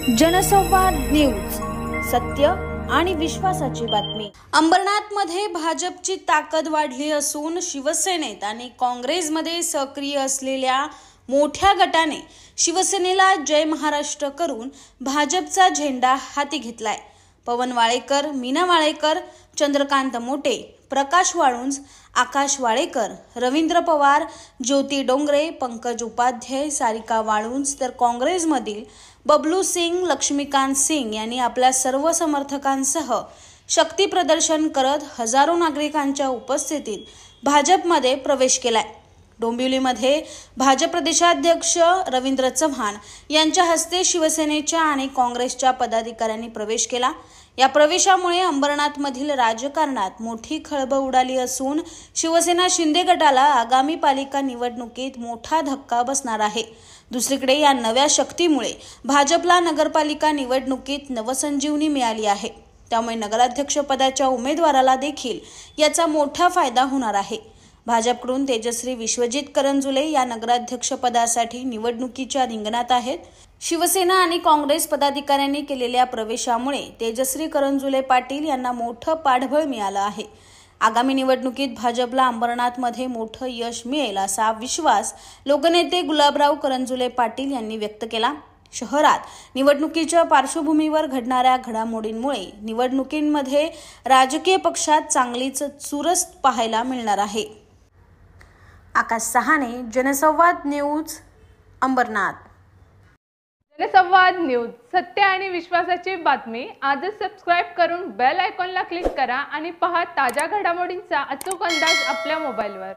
जनसंवाद न्यूज, सत्य आणि विश्वासाची बातमी। अंबरनाथमध्ये भाजपची ताकद वाढली असून शिवसेनेत आणि काँग्रेसमध्ये सक्रिय असलेल्या मोठ्या गटाने शिवसेनेला जय महाराष्ट्र करून भाजपचा झेंडा हाती घेतलाय। पवन वाळेकर, मीना वाळेकर, चंद्रकांत मोटे, प्रकाश वाळुंज, आकाश वाळेकर, रवींद्र पवार, ज्योती डोंगरे, पंकज उपाध्याय, सारिका वाळुंज तर काँग्रेसमधील बबलू सिंग, लक्ष्मीकांत सिंग यांनी आपल्या सर्व समर्थकांसह शक्ती प्रदर्शन करत हजारो नागरिकांच्या उपस्थितीत भाजपमध्ये प्रवेश केलाय। डोंबिवलीमध्ये भाजप प्रदेशाध्यक्ष रवींद्र चव्हाण यांच्या हस्ते शिवसेनेच्या आणि काँग्रेसच्या पदाधिकाऱ्यांनी प्रवेश केला। या प्रवेशामुळे अंबरनाथमधील राजकारणात मोठी खळबळ उडाली असून शिवसेना शिंदे गटाला आगामी पालिका निवडणुकीत मोठा धक्का बसणार आहे। दुसरीकडे या नव्या शक्तीमुळे भाजपला नगरपालिका निवडणुकीत नवसंजीवनी मिळाली आहे। त्यामुळे नगराध्यक्ष पदाच्या उमेदवाराला देखील याचा मोठा फायदा होणार आहे। भाजपकडून तेजश्री विश्वजित करंजुले या नगराध्यक्ष पदासाठी निवडणुकीच्या रिंगणात आहेत। शिवसेना आणि काँग्रेस पदाधिकाऱ्यांनी केलेल्या प्रवेशामुळे तेजश्री करंजुले पाटील यांना मोठं पाठबळ मिळालं आहे। आगामी निवडणुकीत भाजपला अंबरनाथमध्ये मोठं यश मिळेल असा विश्वास लोकनेते गुलाबराव करंजुले पाटील यांनी व्यक्त केला। शहरात निवडणुकीच्या पार्श्वभूमीवर घडणाऱ्या घडामोडींमुळे निवडणुकीमध्ये राजकीय पक्षात चांगलीच चुरस पाहायला मिळणार आहे। आकाश सहाने, जनसंवाद न्यूज, अंबरनाथ। जनसंवाद न्यूज, सत्य आणि विश्वासाची बातमी। आजच सबस्क्राइब करून बेल आयकॉनला क्लिक करा आणि पहा ताज्या घडामोडींचा अचूक अंदाज आपल्या मोबाईलवर।